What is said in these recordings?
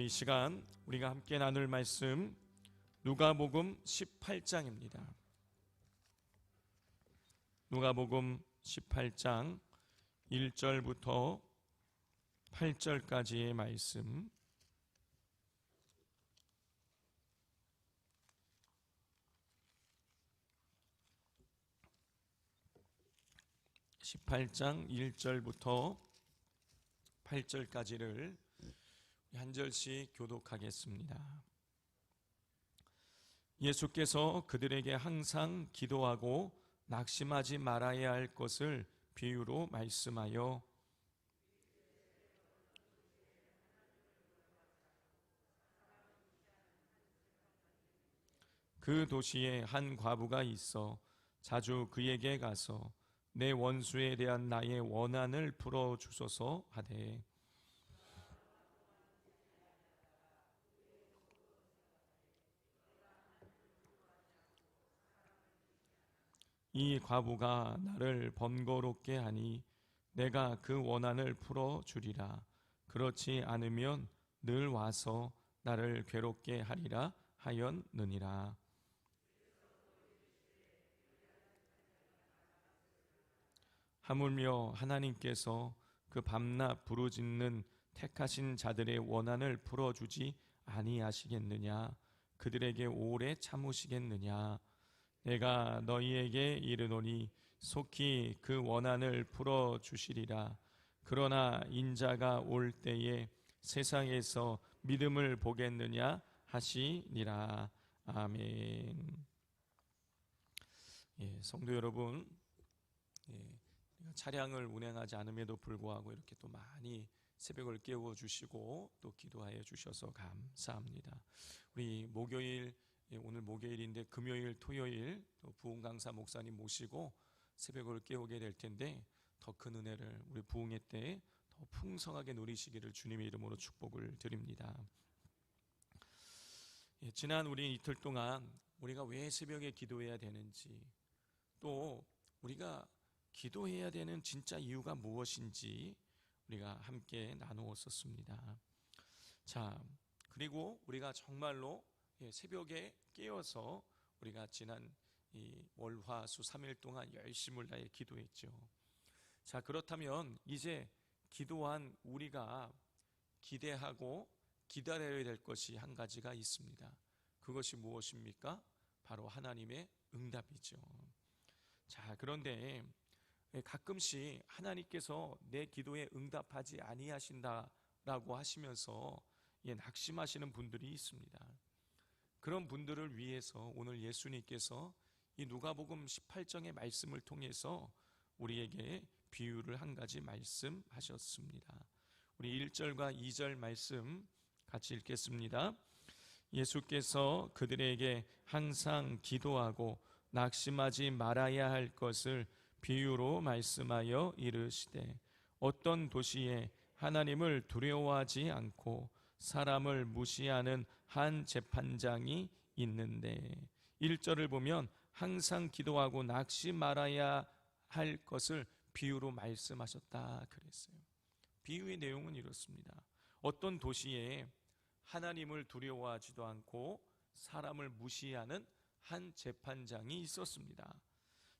이 시간 우리가 함께 나눌 말씀 누가복음 18장입니다. 누가복음 18장 1절부터 8절까지의 말씀, (18장) 1절부터 8절까지를 한 절씩 교독하겠습니다. 예수께서 그들에게 항상 기도하고 낙심하지 말아야 할 것을 비유로 말씀하여 그 도시에 한 과부가 있어 자주 그에게 가서 내 원수에 대한 나의 원한을 풀어주소서 하되, 이 과부가 나를 번거롭게 하니 내가 그 원한을 풀어주리라. 그렇지 않으면 늘 와서 나를 괴롭게 하리라 하였느니라. 하물며 하나님께서 그 밤낮 부르짖는 택하신 자들의 원한을 풀어주지 아니하시겠느냐? 그들에게 오래 참으시겠느냐? 내가 너희에게 이르노니 속히 그 원한을 풀어주시리라. 그러나 인자가 올 때에 세상에서 믿음을 보겠느냐 하시니라. 아멘. 성도 여러분, 차량을 운행하지 않음에도 불구하고 이렇게 또 많이 새벽을 깨워주시고 또 기도하여 주셔서 감사합니다. 우리 목요일, 오늘 목요일인데 금요일, 토요일 또 부흥 강사 목사님 모시고 새벽을 깨우게 될 텐데 더 큰 은혜를 우리 부흥회 때 더 풍성하게 누리시기를 주님의 이름으로 축복을 드립니다. 지난 우리 이틀 동안 우리가 왜 새벽에 기도해야 되는지, 또 우리가 기도해야 되는 진짜 이유가 무엇인지 우리가 함께 나누었었습니다. 자, 그리고 우리가 정말로 새벽에 깨어서 우리가 지난 이 월화수 3일 동안 열심을 다해 기도했죠. 자, 그렇다면 이제 기도한 우리가 기대하고 기다려야 될 것이 한 가지가 있습니다. 그것이 무엇입니까? 바로 하나님의 응답이죠. 자, 그런데 가끔씩 하나님께서 내 기도에 응답하지 아니하신다라고 하시면서 낙심하시는 분들이 있습니다. 그런 분들을 위해서 오늘 예수님께서 이 누가복음 18장의 말씀을 통해서 우리에게 비유를 한 가지 말씀하셨습니다. 우리 1절과 2절 말씀 같이 읽겠습니다. 예수께서 그들에게 항상 기도하고 낙심하지 말아야 할 것을 비유로 말씀하여 이르시되, 어떤 도시에 하나님을 두려워하지 않고 사람을 무시하는 한 재판장이 있는데, 1절을 보면 항상 기도하고 낙심 말아야 할 것을 비유로 말씀하셨다 그랬어요. 비유의 내용은 이렇습니다. 어떤 도시에 하나님을 두려워하지도 않고 사람을 무시하는 한 재판장이 있었습니다.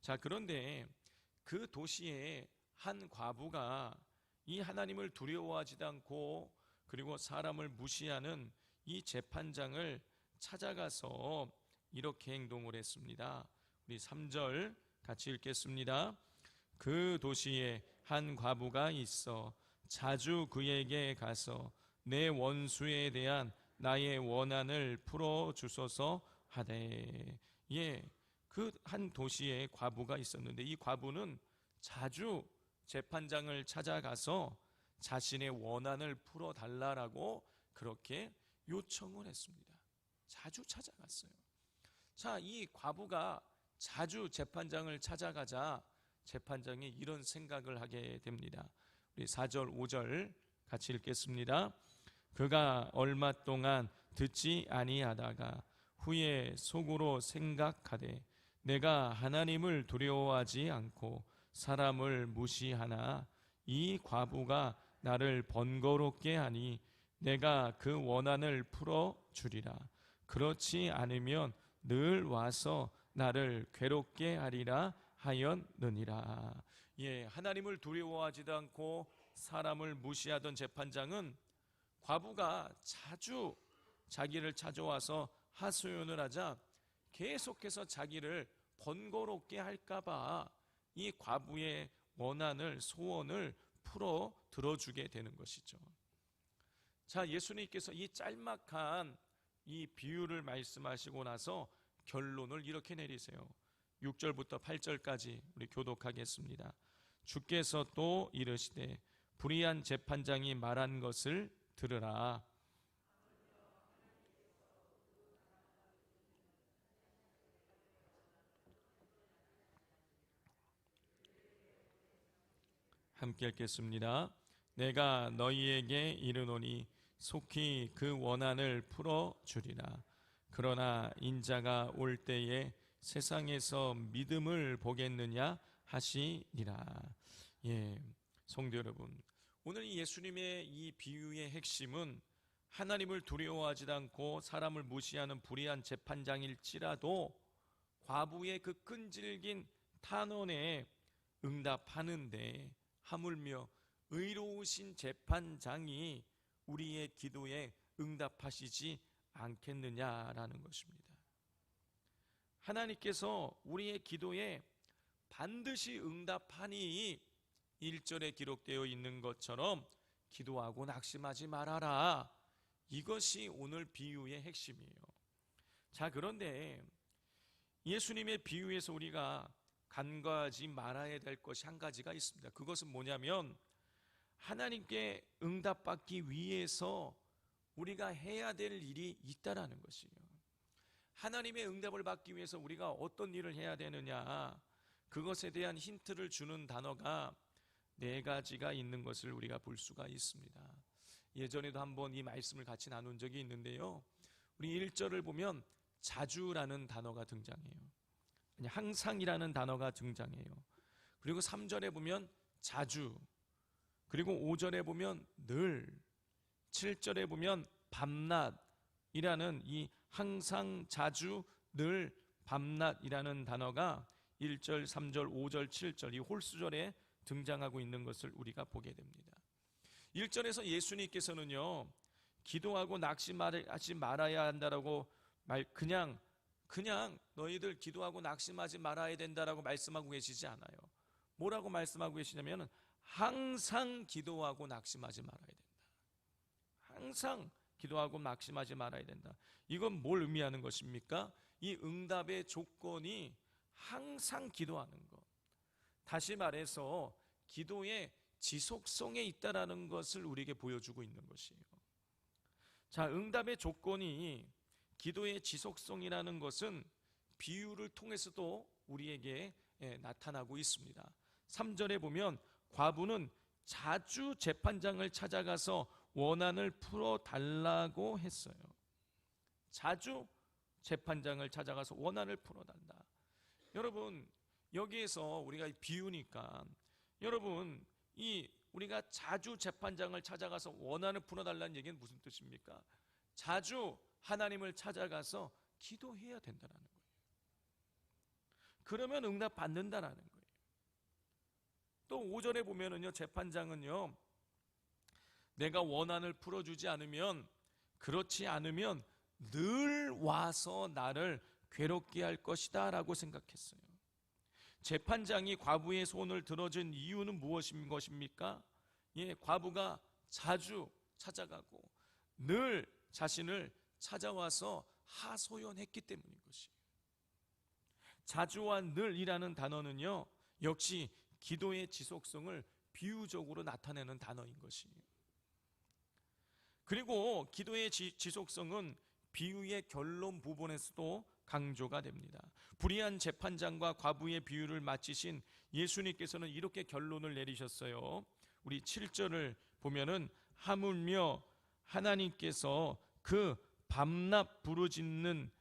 자, 그런데 그 도시에 한 과부가 이 하나님을 두려워하지도 않고 그리고 사람을 무시하는 이 재판장을 찾아가서 이렇게 행동을 했습니다. 우리 3절 같이 읽겠습니다. 그 도시에 한 과부가 있어 자주 그에게 가서 내 원수에 대한 나의 원한을 풀어주소서 하되, 그 한 도시에 과부가 있었는데 이 과부는 자주 재판장을 찾아가서 자신의 원한을 풀어달라고 그렇게 요청을 했습니다. 자주 찾아갔어요. 자, 이 과부가 자주 재판장을 찾아가자 재판장이 이런 생각을 하게 됩니다. 우리 4절 5절 같이 읽겠습니다. 그가 얼마 동안 듣지 아니하다가 후에 속으로 생각하되, 내가 하나님을 두려워하지 않고 사람을 무시하나 이 과부가 나를 번거롭게 하니 내가 그 원한을 풀어주리라. 그렇지 않으면 늘 와서 나를 괴롭게 하리라 하였느니라. 예, 하나님을 두려워하지도 않고 사람을 무시하던 재판장은 과부가 자주 자기를 찾아와서 하소연을 하자 계속해서 자기를 번거롭게 할까봐 이 과부의 원한을, 소원을 풀어 들어주게 되는 것이죠. 자, 예수님께서 이 짤막한 이 비유를 말씀하시고 나서 결론을 이렇게 내리세요. 6절부터 8절까지 우리 교독하겠습니다. 주께서 또 이르시되 불의한 재판장이 말한 것을 들으라. 함께 읽겠습니다. 내가 너희에게 이르노니 속히 그 원한을 풀어주리라. 그러나 인자가 올 때에 세상에서 믿음을 보겠느냐 하시니라. 예, 성도 여러분, 오늘 이 예수님의 이 비유의 핵심은 하나님을 두려워하지 않고 사람을 무시하는 불의한 재판장일지라도 과부의 그 끈질긴 탄원에 응답하는데 하물며 의로우신 재판장이 우리의 기도에 응답하시지 않겠느냐라는 것입니다. 하나님께서 우리의 기도에 반드시 응답하니 1절에 기록되어 있는 것처럼 기도하고 낙심하지 말아라. 이것이 오늘 비유의 핵심이에요. 자, 그런데 예수님의 비유에서 우리가 간과하지 말아야 될 것이 한 가지가 있습니다. 그것은 뭐냐면 하나님께 응답받기 위해서 우리가 해야 될 일이 있다라는 것이에요. 하나님의 응답을 받기 위해서 우리가 어떤 일을 해야 되느냐, 그것에 대한 힌트를 주는 단어가 4가지가 있는 것을 우리가 볼 수가 있습니다. 예전에도 한번 이 말씀을 같이 나눈 적이 있는데요, 우리 1절을 보면 자주라는 단어가 등장해요. 항상이라는 단어가 등장해요. 그리고 3절에 보면 자주, 그리고 5절에 보면 늘, 7절에 보면 밤낮이라는 이 항상, 자주, 늘, 밤낮이라는 단어가 1절, 3절, 5절, 7절 이 홀수절에 등장하고 있는 것을 우리가 보게 됩니다. 1절에서 예수님께서는요, 기도하고 낙심하지 말아야 한다라고 그냥 너희들 기도하고 낙심하지 말아야 된다라고 말씀하고 계시지 않아요. 뭐라고 말씀하고 계시냐면 항상 기도하고 낙심하지 말아야 된다. 항상 기도하고 낙심하지 말아야 된다. 이건 뭘 의미하는 것입니까? 이 응답의 조건이 항상 기도하는 것. 다시 말해서 기도의 지속성에 있다라는 것을 우리에게 보여주고 있는 것이에요. 자, 응답의 조건이 기도의 지속성이라는 것은 비유를 통해서도 우리에게 나타나고 있습니다. 3절에 보면 과부는 자주 재판장을 찾아가서 원한을 풀어달라고 했어요. 자주 재판장을 찾아가서 원한을 풀어달라. 여러분, 여기에서 우리가 비유니까 여러분, 우리가 자주 재판장을 찾아가서 원한을 풀어달라는 얘기는 무슨 뜻입니까? 자주 하나님을 찾아가서 기도해야 된다는 거예요. 그러면 응답 받는다라는 거예요. 또 5절에 보면은요, 재판장은요, 내가 원한을 풀어주지 않으면, 그렇지 않으면 늘 와서 나를 괴롭게 할 것이다 라고 생각했어요. 재판장이 과부의 손을 들어준 이유는 무엇인 것입니까? 예, 과부가 자주 찾아가고 늘 자신을 찾아와서 하소연했기 때문인 것이에요. 자주와 늘이라는 단어는요, 역시 기도의 지속성을 비유적으로 나타내는 단어인 것이에요. 그리고 기도의 지속성은 비유의 결론 부분에서도 강조가 됩니다. 불의한 재판장과 과부의 비유를 마치신 예수님께서는 이렇게 결론을 내리셨어요. 우리 7절을 보면은 하물며 하나님께서 그 밤낮 부르짖는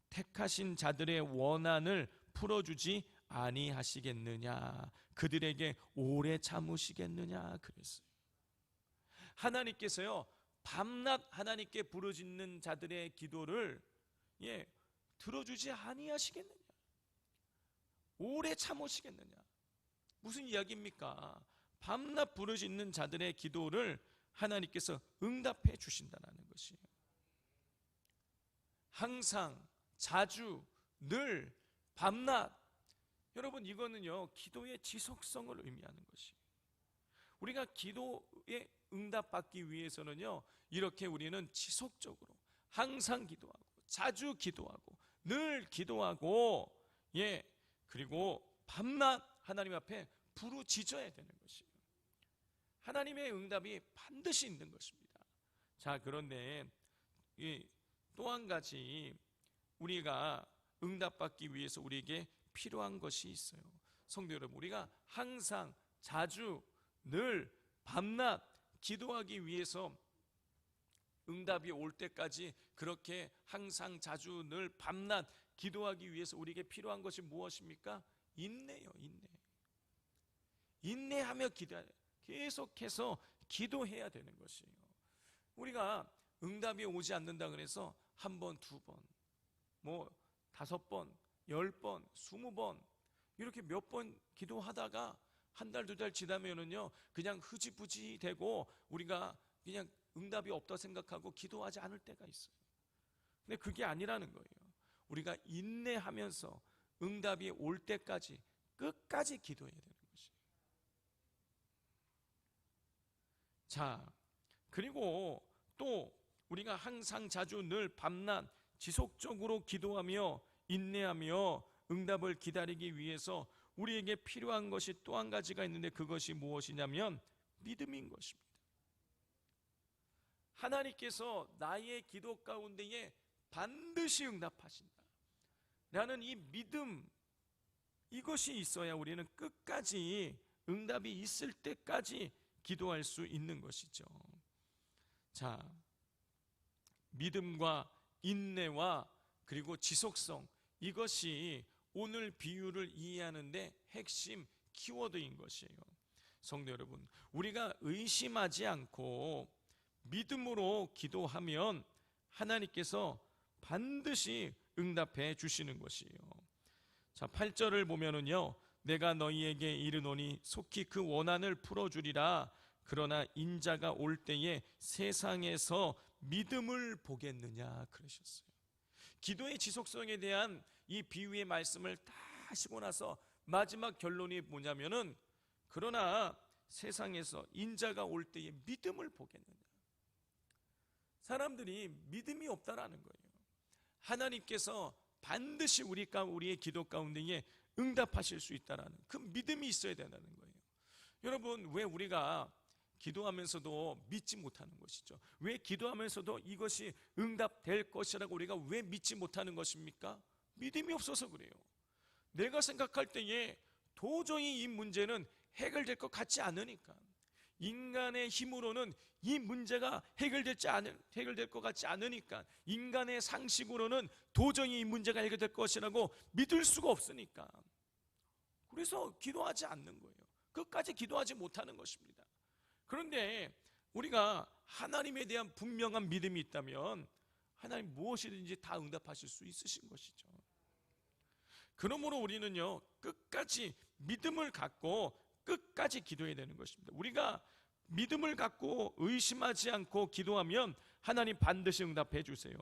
택하신 자들의 원한을 풀어주지 아니하시겠느냐, 그들에게 오래 참으시겠느냐 그랬어요. 하나님께서요 밤낮 하나님께 부르짖는 자들의 기도를 들어주지 아니하시겠느냐? 오래 참으시겠느냐? 무슨 이야기입니까? 밤낮 부르짖는 자들의 기도를 하나님께서 응답해 주신다는 것이에요. 항상, 자주, 늘, 밤낮. 여러분, 이거는요 기도의 지속성을 의미하는 것이에요. 우리가 기도에 응답받기 위해서는요 이렇게 우리는 지속적으로 항상 기도하고 자주 기도하고 늘 기도하고 그리고 밤낮 하나님 앞에 부르짖어야 되는 것이에요. 하나님의 응답이 반드시 있는 것입니다. 자, 그런데 또 한 가지 우리가 응답받기 위해서 우리에게 필요한 것이 있어요. 성도 여러분, 우리가 항상 자주 늘 밤낮 기도하기 위해서 응답이 올 때까지 그렇게 항상 자주 늘 밤낮 기도하기 위해서 우리에게 필요한 것이 무엇입니까? 인내요. 인내하며 계속해서 기도해야 되는 것이에요. 우리가 응답이 오지 않는다 그래서 한 번, 두 번, 5번, 10번, 20번 이렇게 몇 번 기도하다가 한 달, 두 달 지나면은요 그냥 흐지부지 되고 우리가 그냥 응답이 없다 생각하고 기도하지 않을 때가 있어요. 근데 그게 아니라는 거예요. 우리가 인내하면서 응답이 올 때까지 끝까지 기도해야 되는 것이에요. 자, 그리고 또 우리가 항상 자주 늘 밤낮 지속적으로 기도하며 인내하며 응답을 기다리기 위해서 우리에게 필요한 것이 또 한 가지가 있는데 그것이 무엇이냐면 믿음인 것입니다. 하나님께서 나의 기도 가운데에 반드시 응답하신다 라는 이 믿음, 이것이 있어야 우리는 끝까지 응답이 있을 때까지 기도할 수 있는 것이죠. 자, 믿음과 인내와 그리고 지속성, 이것이 오늘 비유를 이해하는데 핵심 키워드인 것이에요. 성도 여러분, 우리가 의심하지 않고 믿음으로 기도하면 하나님께서 반드시 응답해 주시는 것이에요. 자, 8절을 보면은요, 내가 너희에게 이르노니 속히 그 원한을 풀어주리라. 그러나 인자가 올 때에 세상에서 믿음을 보겠느냐 그러셨어요. 기도의 지속성에 대한 이 비유의 말씀을 다 하시고 나서 마지막 결론이 뭐냐면은 그러나 세상에서 인자가 올 때에 믿음을 보겠느냐. 사람들이 믿음이 없다라는 거예요. 하나님께서 반드시 우리의 기도 가운데에 응답하실 수 있다라는 그 믿음이 있어야 된다는 거예요. 여러분, 왜 우리가 기도하면서도 믿지 못하는 것이죠? 왜 기도하면서도 이것이 응답될 것이라고 우리가 왜 믿지 못하는 것입니까? 믿음이 없어서 그래요. 내가 생각할 때에 도저히 이 문제는 해결될 것 같지 않으니까, 인간의 힘으로는 이 문제가 해결될 것 같지 않으니까, 인간의 상식으로는 도저히 이 문제가 해결될 것이라고 믿을 수가 없으니까, 그래서 기도하지 않는 거예요. 끝까지 기도하지 못하는 것입니다. 그런데 우리가 하나님에 대한 분명한 믿음이 있다면 하나님 무엇이든지 다 응답하실 수 있으신 것이죠. 그러므로 우리는요 끝까지 믿음을 갖고 끝까지 기도해야 되는 것입니다. 우리가 믿음을 갖고 의심하지 않고 기도하면 하나님 반드시 응답해 주세요.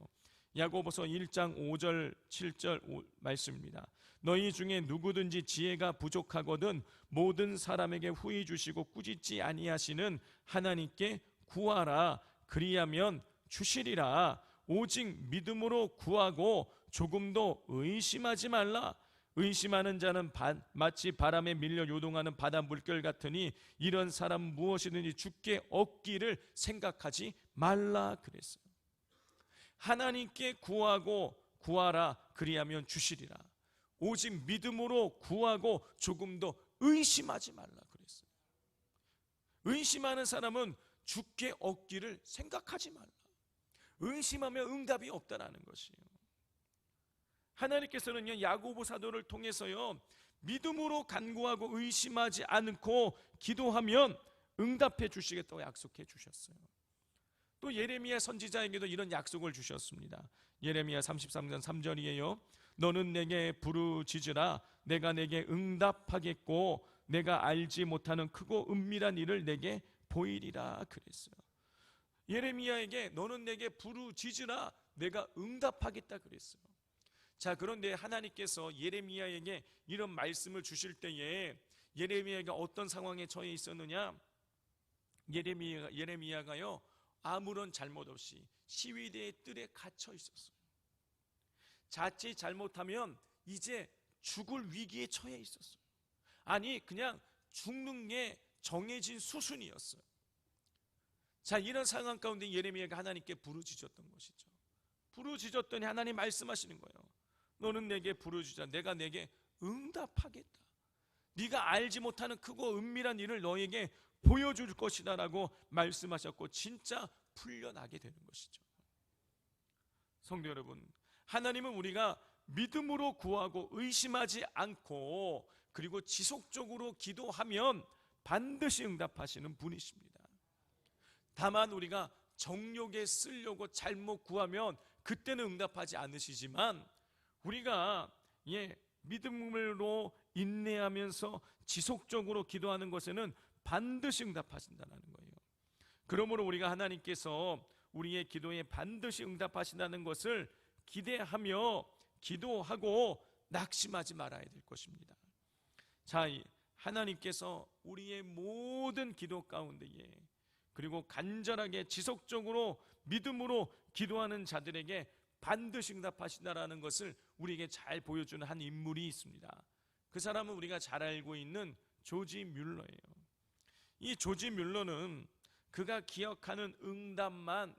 야고보서 1장 5절 7절 말씀입니다. 너희 중에 누구든지 지혜가 부족하거든 모든 사람에게 후히 주시고 꾸짖지 아니하시는 하나님께 구하라. 그리하면 주시리라. 오직 믿음으로 구하고 조금도 의심하지 말라. 의심하는 자는 마치 바람에 밀려 요동하는 바다 물결 같으니 이런 사람 무엇이든지 주께 얻기를 생각하지 말라 그랬어요. 하나님께 구하고 구하라. 그리하면 주시리라. 오직 믿음으로 구하고 조금도 의심하지 말라 그랬어요. 의심하는 사람은 주께 얻기를 생각하지 말라. 의심하면 응답이 없다라는 것이에요. 하나님께서는요 야고보 사도를 통해서요 믿음으로 간구하고 의심하지 않고 기도하면 응답해 주시겠다고 약속해 주셨어요. 또 예레미야 선지자에게도 이런 약속을 주셨습니다. 예레미야 33장 3절이에요. 너는 내게 부르짖으라 내가 내게 응답하겠고 내가 알지 못하는 크고 은밀한 일을 내게 보이리라 그랬어요. 예레미야에게 너는 내게 부르짖으라 내가 응답하겠다 그랬어요. 자, 그런데 하나님께서 예레미야에게 이런 말씀을 주실 때에 예레미야가 어떤 상황에 처해 있었느냐? 예레미야가요 아무런 잘못 없이 시위대의 뜰에 갇혀 있었어요. 자칫 잘못하면 이제 죽을 위기에 처해 있었어요. 아니 그냥 죽는 게 정해진 수순이었어요. 자, 이런 상황 가운데 예레미야가 하나님께 부르짖었던 것이죠. 부르짖었더니 하나님 말씀하시는 거예요. 너는 내게 부르짖으라 내가 내게 응답하겠다. 네가 알지 못하는 크고 은밀한 일을 너에게 보여줄 것이다 라고 말씀하셨고 진짜 풀려나게 되는 것이죠. 성도 여러분, 하나님은 우리가 믿음으로 구하고 의심하지 않고 그리고 지속적으로 기도하면 반드시 응답하시는 분이십니다. 다만 우리가 정욕에 쓰려고 잘못 구하면 그때는 응답하지 않으시지만 우리가 믿음으로 인내하면서 지속적으로 기도하는 것에는 반드시 응답하신다는 거예요. 그러므로 우리가 하나님께서 우리의 기도에 반드시 응답하신다는 것을 기대하며 기도하고 낙심하지 말아야 될 것입니다. 자, 하나님께서 우리의 모든 기도 가운데에 그리고 간절하게 지속적으로 믿음으로 기도하는 자들에게 반드시 응답하신다라는 것을 우리에게 잘 보여주는 한 인물이 있습니다. 그 사람은 우리가 잘 알고 있는 조지 뮬러예요. 이 조지 뮬러는 그가 기억하는 응답만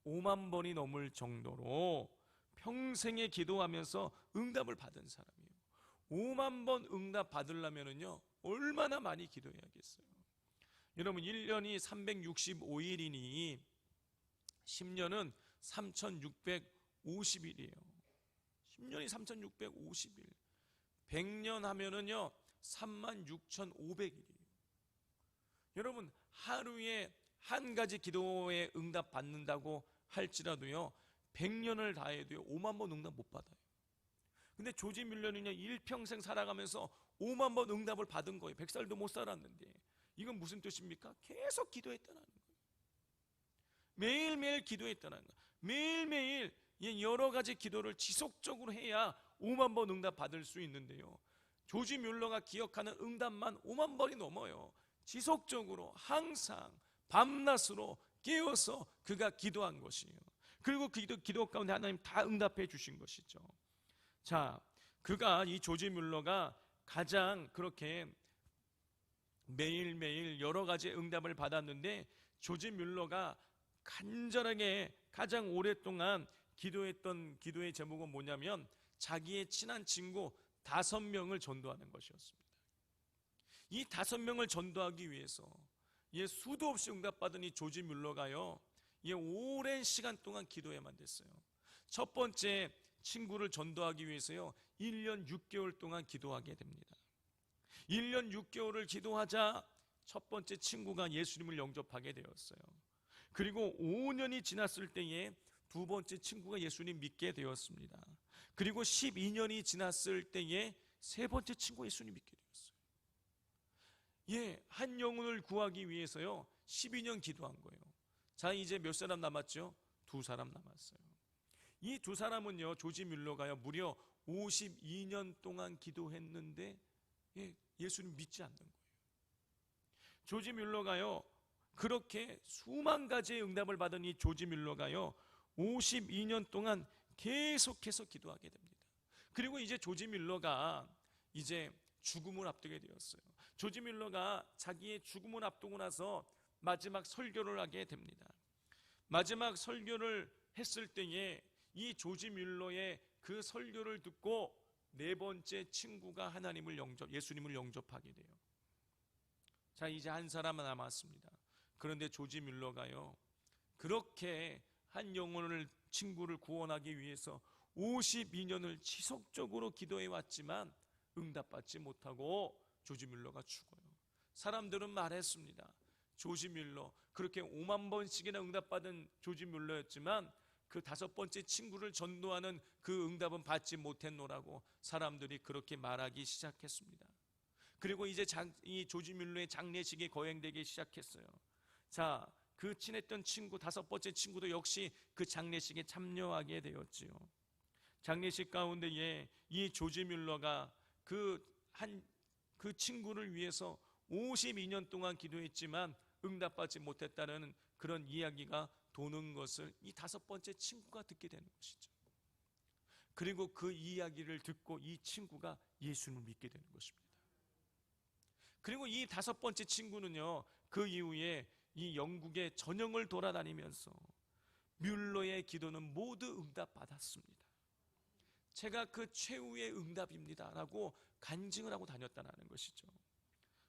5만 번이 넘을 정도로 평생에 기도하면서 응답을 받은 사람이에요. 5만 번 응답 받으려면요 얼마나 많이 기도해야겠어요. 여러분 1년이 365일이니 10년은 3650일이에요 10년이 3650일 100년 하면은요 36,500일이에요 여러분 하루에 한 가지 기도에 응답 받는다고 할지라도요 100년을 다 해도요 5만 번 응답 못 받아요. 근데 조지 뮬러는요 일평생 살아가면서 5만 번 응답을 받은 거예요. 100살도 못 살았는데 이건 무슨 뜻입니까? 계속 기도했다는 거예요. 매일매일 기도했다는 거예요. 매일매일 여러 가지 기도를 지속적으로 해야 5만 번 응답 받을 수 있는데요 조지 뮬러가 기억하는 응답만 5만 번이 넘어요. 지속적으로 항상 밤낮으로 깨어서 그가 기도한 것이에요. 그리고 그 기도 가운데 하나님 다 응답해 주신 것이죠. 자, 그가 이 조지 뮬러가 가장 그렇게 매일매일 여러 가지 응답을 받았는데 조지 뮬러가 간절하게 가장 오랫동안 기도했던 기도의 제목은 뭐냐면 자기의 친한 친구 5명을 전도하는 것이었습니다. 이 5명을 전도하기 위해서 수도 없이 응답받은 이 조지 뮬러가요 오랜 시간 동안 기도해야만 됐어요. 첫 번째 친구를 전도하기 위해서요 1년 6개월 동안 기도하게 됩니다. 1년 6개월을 기도하자 첫 번째 친구가 예수님을 영접하게 되었어요. 그리고 5년이 지났을 때에 두 번째 친구가 예수님 믿게 되었습니다. 그리고 12년이 지났을 때에 세 번째 친구가 예수님 믿게 되었어요. 한 영혼을 구하기 위해서요 12년 기도한 거예요. 자, 이제 몇 사람 남았죠? 2사람 남았어요. 이 2사람은요 조지 뮬러가요 무려 52년 동안 기도했는데 예수님 믿지 않는 거예요. 조지 뮬러가요 그렇게 수만 가지의 응답을 받은 이 조지 뮬러가요 52년 동안 계속해서 기도하게 됩니다. 그리고 이제 조지 뮬러가 이제 죽음을 앞두게 되었어요. 조지 뮬러가 자기의 죽음을 앞두고 나서 마지막 설교를 하게 됩니다. 마지막 설교를 했을 때에 이 조지 뮬러의 그 설교를 듣고 네 번째 친구가 예수님을 영접하게 돼요. 자, 이제 한 사람은 남았습니다. 그런데 조지 뮬러가요 그렇게 한 영혼을 친구를 구원하기 위해서 52년을 지속적으로 기도해 왔지만 응답받지 못하고 조지 뮬러가 죽어요. 사람들은 말했습니다. 조지 뮬러, 그렇게 5만 번씩이나 응답받은 조지 뮬러였지만 그 5번째 친구를 전도하는 그 응답은 받지 못했노라고 사람들이 그렇게 말하기 시작했습니다. 그리고 이제 이 조지 뮬러의 장례식이 거행되기 시작했어요. 자, 그 친했던 친구 5번째 친구도 역시 그 장례식에 참여하게 되었지요. 장례식 가운데에 이 조지 뮬러가 그 친구를 위해서 52년 동안 기도했지만 응답받지 못했다는 그런 이야기가 도는 것을 이 5번째 친구가 듣게 되는 것이죠. 그리고 그 이야기를 듣고 이 친구가 예수님을 믿게 되는 것입니다. 그리고 이 5번째 친구는요, 그 이후에 이 영국의 전역을 돌아다니면서 뮬러의 기도는 모두 응답받았습니다. 제가 그 최후의 응답입니다 라고 간증을 하고 다녔다는 것이죠.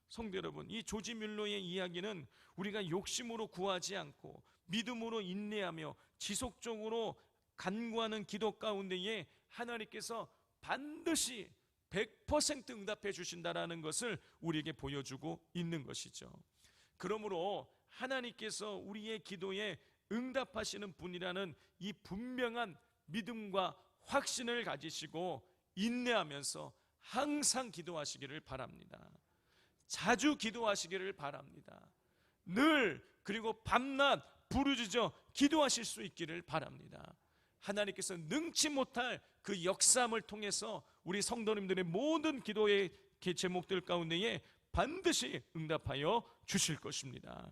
성도 여러분, 이 조지 뮬러의 이야기는 우리가 욕심으로 구하지 않고 믿음으로 인내하며 지속적으로 간구하는 기도 가운데에 하나님께서 반드시 100% 응답해 주신다라는 것을 우리에게 보여주고 있는 것이죠. 그러므로 하나님께서 우리의 기도에 응답하시는 분이라는 이 분명한 믿음과 확신을 가지시고 인내하면서 항상 기도하시기를 바랍니다. 자주 기도하시기를 바랍니다. 늘, 그리고 밤낮 부르짖어 기도하실 수 있기를 바랍니다. 하나님께서 능치 못할 그 역사함을 통해서 우리 성도님들의 모든 기도의 제목들 가운데에 반드시 응답하여 주실 것입니다.